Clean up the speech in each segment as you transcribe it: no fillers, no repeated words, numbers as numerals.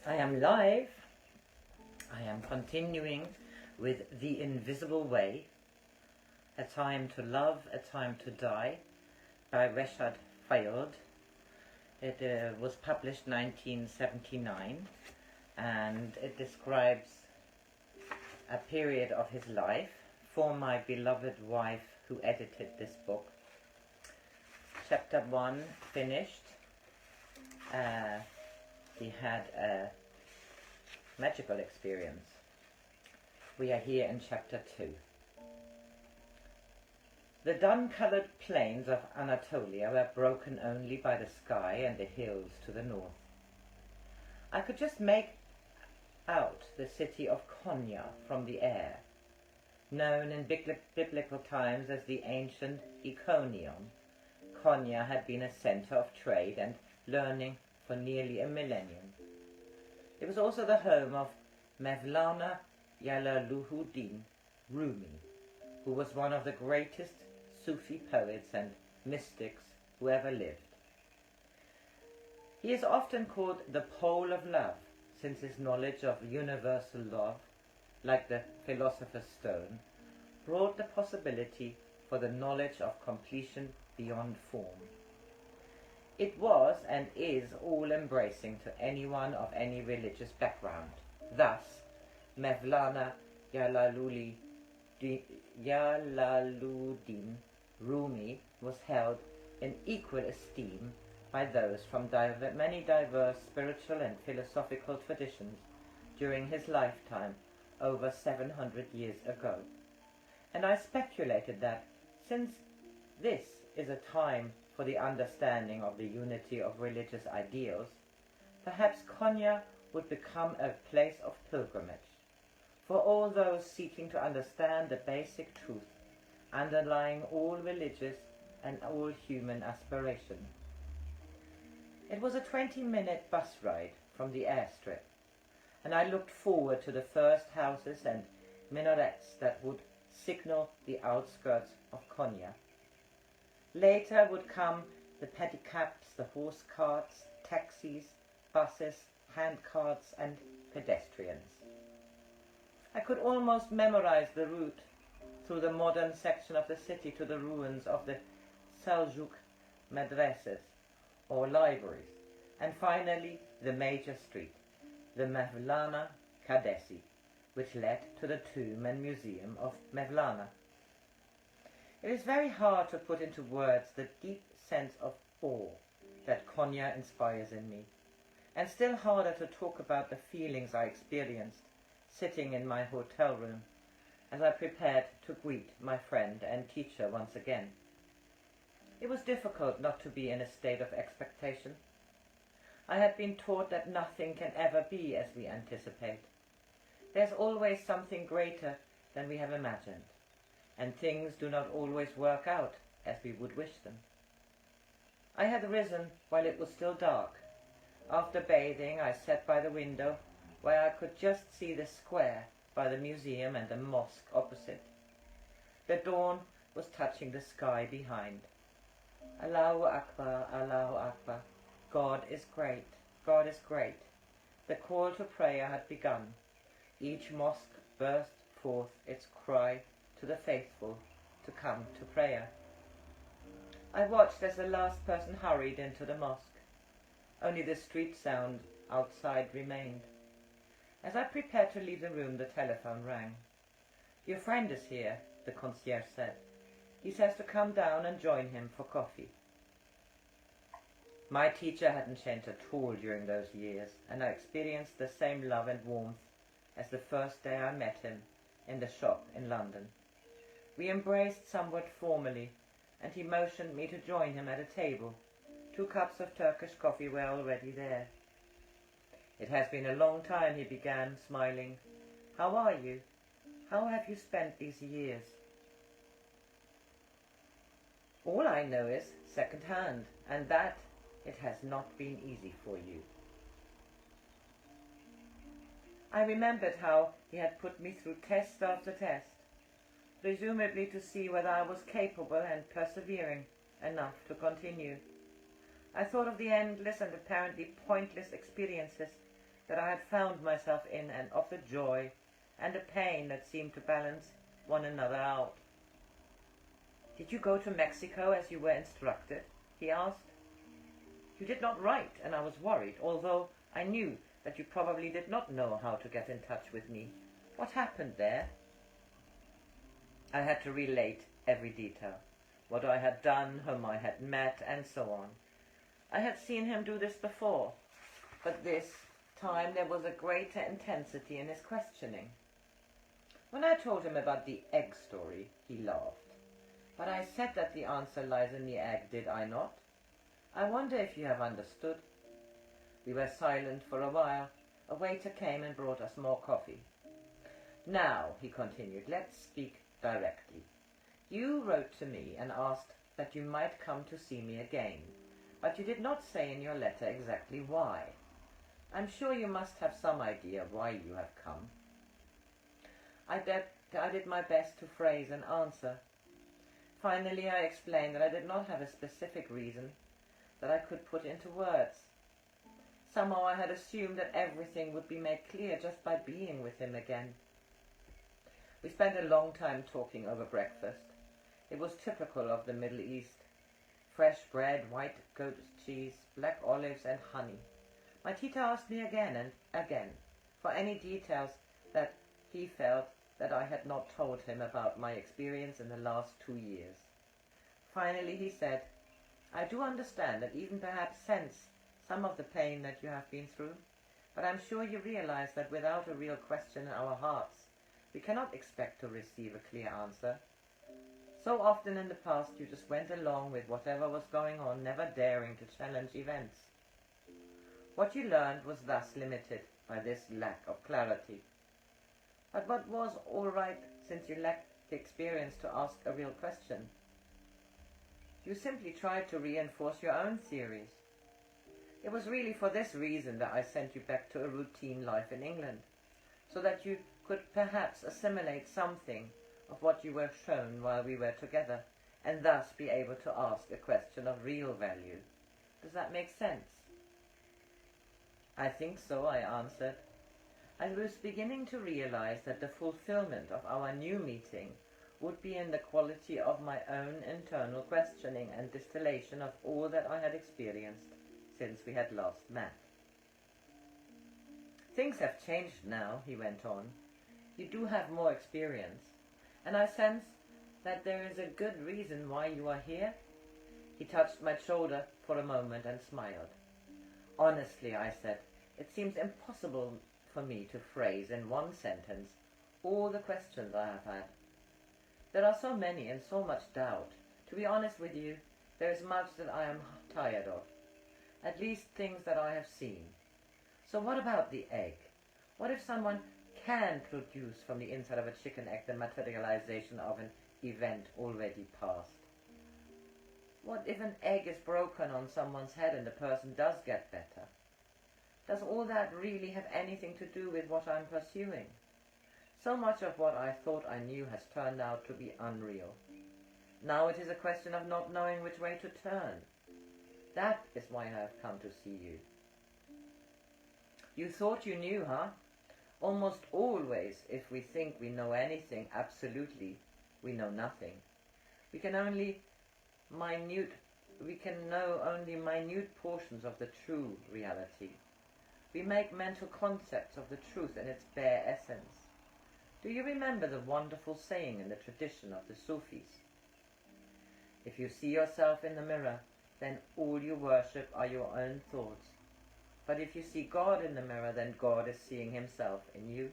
I am live. I am continuing with The Invisible Way, A Time to Love, A Time to Die by Reshad Feild. It was published 1979 and it describes a period of his life for my beloved wife who edited this book. Chapter 1 finished. He had a magical experience. We are here in chapter 2. The dun-coloured plains of Anatolia were broken only by the sky and the hills to the north. I could just make out the city of Konya from the air, known in biblical times as the ancient Iconium. Konya had been a centre of trade and learning for nearly a millennium. It was also the home of Mevlana Jalaluddin Rumi, who was one of the greatest Sufi poets and mystics who ever lived. He is often called the pole of love, since his knowledge of universal love, like the philosopher's stone, brought the possibility for the knowledge of completion beyond form. It was and is all-embracing to anyone of any religious background. Thus, Mevlana Jalaluddin Rumi was held in equal esteem by those from many diverse spiritual and philosophical traditions during his lifetime over 700 years ago. And I speculated that, since this is a time for the understanding of the unity of religious ideals, perhaps Konya would become a place of pilgrimage for all those seeking to understand the basic truth underlying all religious and all human aspiration. It was a 20-minute bus ride from the airstrip, and I looked forward to the first houses and minarets that would signal the outskirts of Konya. Later would come the pedicabs, the horse carts, taxis, buses, handcarts and pedestrians. I could almost memorize the route through the modern section of the city to the ruins of the Seljuk madrasas or libraries, and finally the major street, the Mevlana Kadesi, which led to the tomb and museum of Mevlana. It is very hard to put into words the deep sense of awe that Konya inspires in me, and still harder to talk about the feelings I experienced sitting in my hotel room as I prepared to greet my friend and teacher once again. It was difficult not to be in a state of expectation. I had been taught that nothing can ever be as we anticipate. There's always something greater than we have imagined, and things do not always work out as we would wish them. I had risen while it was still dark. After bathing, I sat by the window where I could just see the square by the museum and the mosque opposite. The dawn was touching the sky behind. Allahu Akbar, Allahu Akbar. God is great, God is great. The call to prayer had begun. Each mosque burst forth its cry to the faithful to come to prayer. I watched as the last person hurried into the mosque. Only the street sound outside remained. As I prepared to leave the room, the telephone rang. "Your friend is here," the concierge said. "He says to come down and join him for coffee." My teacher hadn't changed at all during those years, and I experienced the same love and warmth as the first day I met him in the shop in London. We embraced somewhat formally, and he motioned me to join him at a table. 2 cups of Turkish coffee were already there. "It has been a long time," he began, smiling. "How are you? How have you spent these years?" "All I know is second hand, and that it has not been easy for you." I remembered how he had put me through test after test, presumably to see whether I was capable and persevering enough to continue. I thought of the endless and apparently pointless experiences that I had found myself in, and of the joy and the pain that seemed to balance one another out. "Did you go to Mexico as you were instructed?" he asked. "You did not write, and I was worried, although I knew that you probably did not know how to get in touch with me. What happened there?" I had to relate every detail, what I had done, whom I had met, and so on. I had seen him do this before, but this time there was a greater intensity in his questioning. When I told him about the egg story, he laughed. "But I said that the answer lies in the egg, did I not? I wonder if you have understood." We were silent for a while. A waiter came and brought us more coffee. "Now," he continued, "let's speak directly. You wrote to me and asked that you might come to see me again, but you did not say in your letter exactly why. I'm sure you must have some idea why you have come." I did my best to phrase an answer. Finally, I explained that I did not have a specific reason that I could put into words. Somehow I had assumed that everything would be made clear just by being with him again. We spent a long time talking over breakfast. It was typical of the Middle East. Fresh bread, white goat cheese, black olives, and honey. My teacher asked me again and again for any details that he felt that I had not told him about my experience in the last 2 years. Finally he said, "I do understand and even perhaps sense some of the pain that you have been through, but I'm sure you realize that without a real question in our hearts, we cannot expect to receive a clear answer. So often in the past you just went along with whatever was going on, never daring to challenge events. What you learned was thus limited by this lack of clarity. But what was all right since you lacked the experience to ask a real question? You simply tried to reinforce your own theories. It was really for this reason that I sent you back to a routine life in England, so that you could perhaps assimilate something of what you were shown while we were together, and thus be able to ask a question of real value. Does that make sense?" "I think so," I answered. I was beginning to realize that the fulfillment of our new meeting would be in the quality of my own internal questioning and distillation of all that I had experienced since we had last met. "Things have changed now," he went on. "You do have more experience, and I sense that there is a good reason why you are here." He touched my shoulder for a moment and smiled. "Honestly," I said, "it seems impossible for me to phrase in one sentence all the questions I have had. There are so many and so much doubt. To be honest with you, there is much that I am tired of, at least things that I have seen. So what about the egg? What if someone can produce from the inside of a chicken egg the materialization of an event already past? What if an egg is broken on someone's head and the person does get better? Does all that really have anything to do with what I'm pursuing? So much of what I thought I knew has turned out to be unreal. Now it is a question of not knowing which way to turn. That is why I have come to see you." "You thought you knew, huh? Almost always, if we think we know anything absolutely, we know nothing. We can know only minute portions of the true reality. We make mental concepts of the truth in its bare essence. Do you remember the wonderful saying in the tradition of the Sufis? If you see yourself in the mirror, then all you worship are your own thoughts. But if you see God in the mirror, then God is seeing himself in you."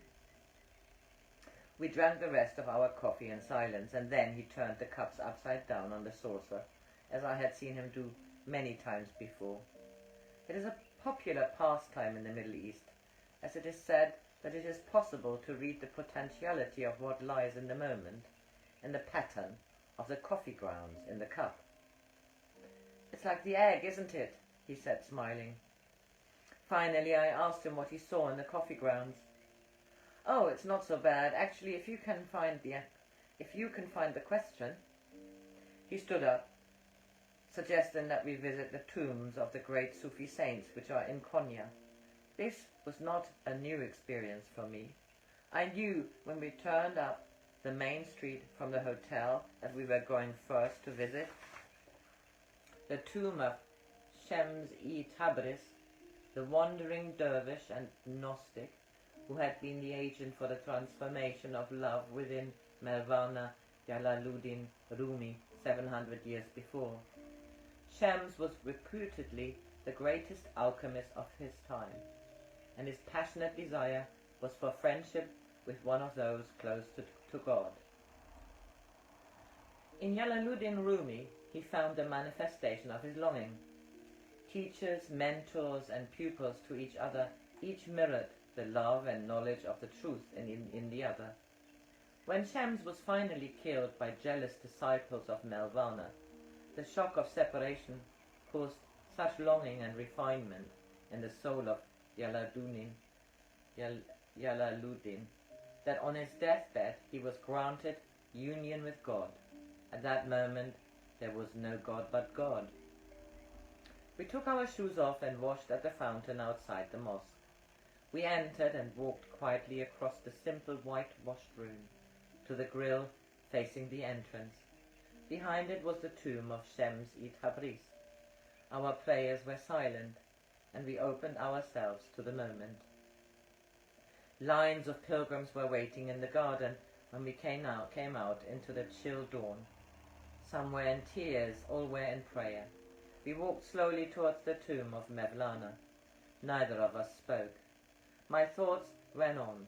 We drank the rest of our coffee in silence, and then he turned the cups upside down on the saucer, as I had seen him do many times before. It is a popular pastime in the Middle East, as it is said that it is possible to read the potentiality of what lies in the moment, in the pattern of the coffee grounds in the cup. "It's like the egg, isn't it?" he said, smiling. Finally I asked him what he saw in the coffee grounds. "Oh, it's not so bad. Actually, if you can find the question." He stood up, suggesting that we visit the tombs of the great Sufi saints which are in Konya. This was not a new experience for me. I knew when we turned up the main street from the hotel that we were going first to visit the tomb of Shams-e-Tabriz, the wandering dervish and Gnostic who had been the agent for the transformation of love within Mevlana Jalaluddin Rumi 700 years before. Shams was reputedly the greatest alchemist of his time, and his passionate desire was for friendship with one of those close to God. In Jalaluddin Rumi, he found the manifestation of his longing. Teachers, mentors, and pupils to each other each mirrored the love and knowledge of the truth in the other. When Shams was finally killed by jealous disciples of Mevlana, the shock of separation caused such longing and refinement in the soul of Jalaluddin that on his deathbed he was granted union with God. At that moment there was no God but God. We took our shoes off and washed at the fountain outside the mosque. We entered and walked quietly across the simple whitewashed room to the grill facing the entrance. Behind it was the tomb of Shams-e-Tabriz. Our prayers were silent, and we opened ourselves to the moment. Lines of pilgrims were waiting in the garden when we came out into the chill dawn. Some were in tears, all were in prayer. We walked slowly towards the tomb of Mevlana. Neither of us spoke. My thoughts ran on.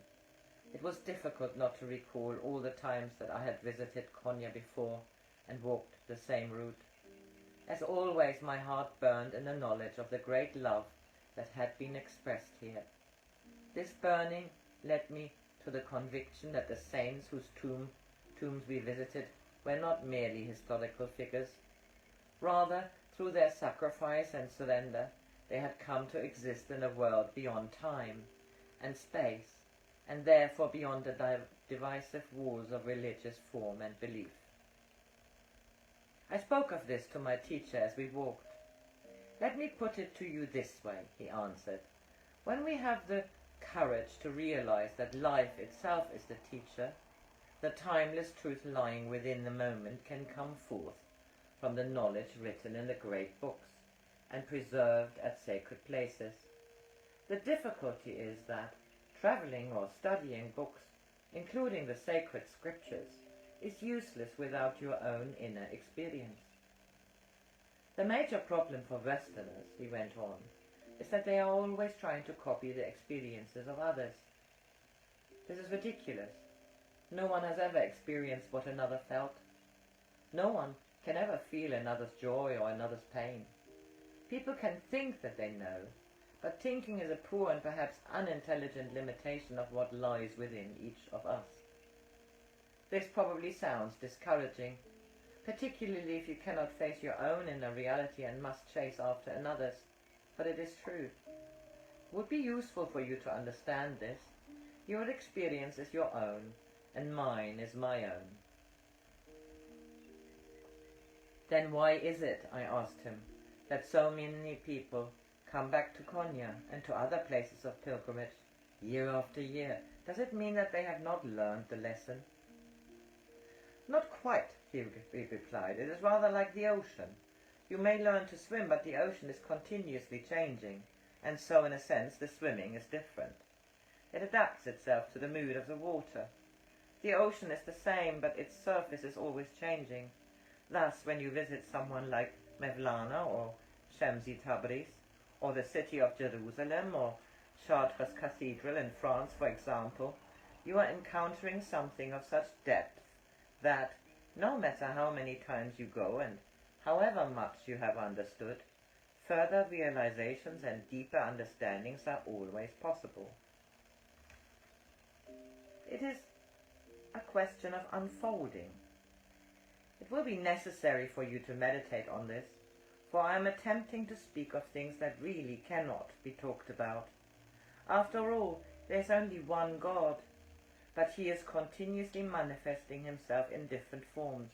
It was difficult not to recall all the times that I had visited Konya before and walked the same route. As always, my heart burned in the knowledge of the great love that had been expressed here. This burning led me to the conviction that the saints whose tombs we visited were not merely historical figures. Rather, through their sacrifice and surrender, they had come to exist in a world beyond time and space, and therefore beyond the divisive walls of religious form and belief. I spoke of this to my teacher as we walked. "Let me put it to you this way," he answered. "When we have the courage to realize that life itself is the teacher, the timeless truth lying within the moment can come forth from the knowledge written in the great books and preserved at sacred places. The difficulty is that traveling or studying books, including the sacred scriptures, is useless without your own inner experience. The major problem for Westerners," he went on, "is that they are always trying to copy the experiences of others. This is ridiculous. No one has ever experienced what another felt. No one can ever feel another's joy or another's pain. People can think that they know, but thinking is a poor and perhaps unintelligent limitation of what lies within each of us. This probably sounds discouraging, particularly if you cannot face your own inner reality and must chase after another's, but it is true. It would be useful for you to understand this. Your experience is your own, and mine is my own." "Then why is it," I asked him, "that so many people come back to Konya and to other places of pilgrimage year after year? Does it mean that they have not learned the lesson?" "Not quite," he replied. "It is rather like the ocean. You may learn to swim, but the ocean is continuously changing, and so in a sense the swimming is different. It adapts itself to the mood of the water. The ocean is the same, but its surface is always changing. Thus, when you visit someone like Mevlana or Shams-e-Tabriz, or the city of Jerusalem, or Chartres Cathedral in France, for example, you are encountering something of such depth that, no matter how many times you go and however much you have understood, further realizations and deeper understandings are always possible. It is a question of unfolding. It will be necessary for you to meditate on this, for I am attempting to speak of things that really cannot be talked about. After all, there is only one God, but he is continuously manifesting himself in different forms,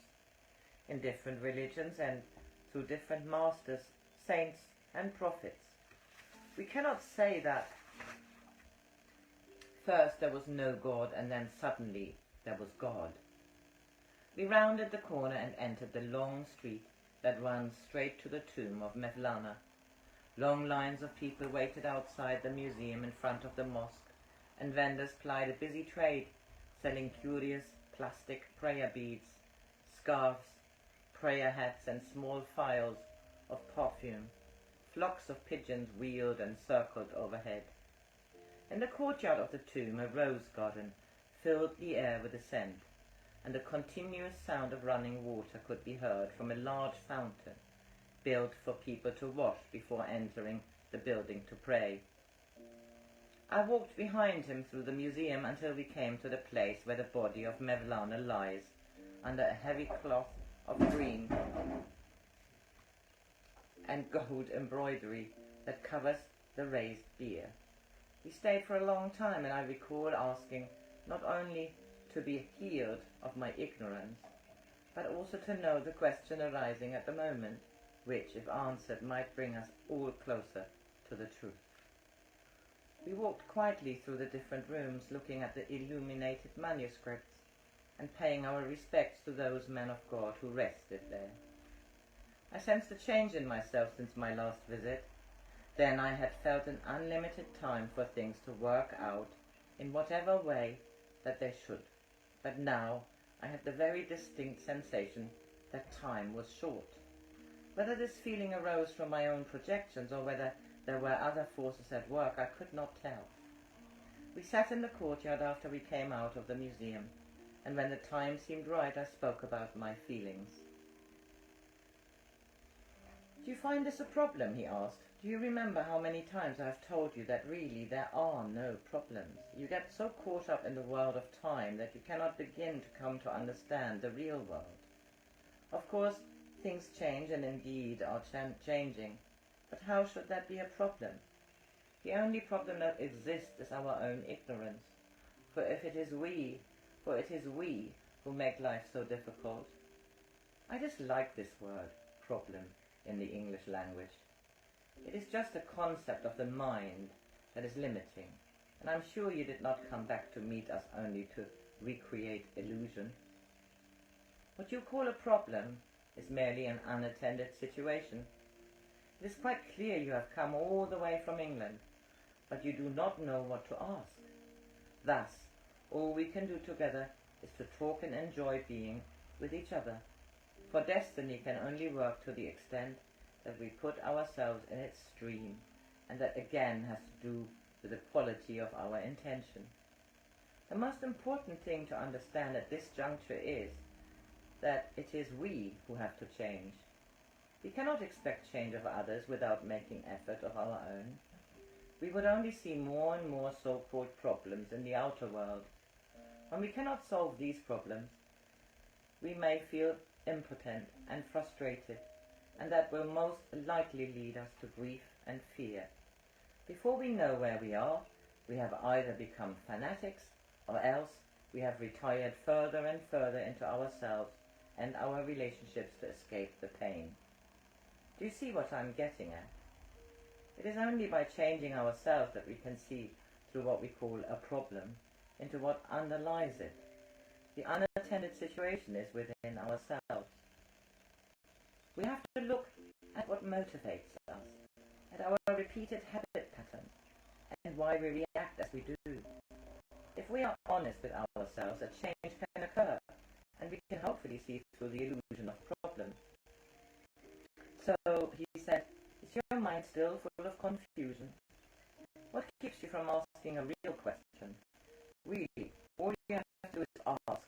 in different religions and through different masters, saints and prophets. We cannot say that First there was no God, and then suddenly there was God. We rounded the corner and entered the long street that runs straight to the tomb of Mevlana. Long lines of people waited outside the museum in front of the mosque, and vendors plied a busy trade, selling curious plastic prayer beads, scarves, prayer hats, and small phials of perfume. Flocks of pigeons wheeled and circled overhead. In the courtyard of the tomb a rose garden filled the air with a scent, and a continuous sound of running water could be heard from a large fountain, built for people to wash before entering the building to pray. I walked behind him through the museum until we came to the place where the body of Mevlana lies, under a heavy cloth of green and gold embroidery that covers the raised bier. We stayed for a long time, and I recall asking not only to be healed of my ignorance, but also to know the question arising at the moment, which, if answered, might bring us all closer to the truth. We walked quietly through the different rooms, looking at the illuminated manuscripts and paying our respects to those men of God who rested there. I sensed a change in myself since my last visit. Then I had felt an unlimited time for things to work out in whatever way that they should. But now I had the very distinct sensation that time was short. Whether this feeling arose from my own projections or whether there were other forces at work, I could not tell. We sat in the courtyard after we came out of the museum, and when the time seemed right, I spoke about my feelings. "Do you find this a problem?" he asked. "Do you remember how many times I have told you that really there are no problems? You get so caught up in the world of time that you cannot begin to come to understand the real world. Of course, things change and indeed are changing, but how should that be a problem? The only problem that exists is our own ignorance, for it is we who make life so difficult." I dislike this word, problem, in the English language. It is just a concept of the mind that is limiting, and I'm sure you did not come back to meet us only to recreate illusion. What you call a problem is merely an unattended situation. It is quite clear you have come all the way from England, but you do not know what to ask. Thus, all we can do together is to talk and enjoy being with each other, for destiny can only work to the extent that we put ourselves in its stream, and that again has to do with the quality of our intention. The most important thing to understand at this juncture is that it is we who have to change. We cannot expect change of others without making effort of our own. We would only see more and more so-called problems in the outer world. When we cannot solve these problems, we may feel impotent and frustrated, and that will most likely lead us to grief and fear. Before we know where we are, we have either become fanatics, or else we have retired further and further into ourselves and our relationships to escape the pain. Do you see what I'm getting at? It is only by changing ourselves that we can see through what we call a problem into what underlies it. The unattended situation is within ourselves. We have to look at what motivates us, at our repeated habit patterns, and why we react as we do. If we are honest with ourselves, a change can occur, and we can hopefully see through the illusion of problems. So, he said, "Is your mind still full of confusion? What keeps you from asking a real question? Really, all you have to do is ask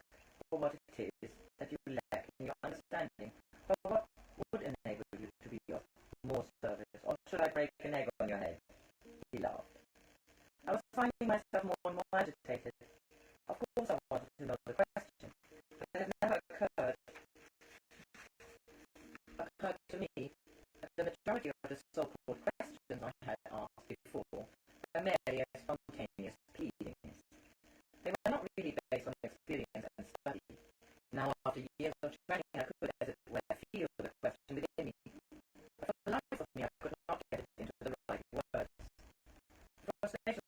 for what it is that you lack in your understanding, or what would enable you to be of more service, or should I break an egg on your head?" He laughed. I was finding myself more and more agitated. Of course I wanted to know the question, but it had never occurred to me that the majority of the so-called questions I had asked before were merely as spontaneous pleadings. They were not really based on experience and study. Now, after years of training, I could, as it were, feel the question within me. But for the life of me, I could not get it into the right words. The frustration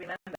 remember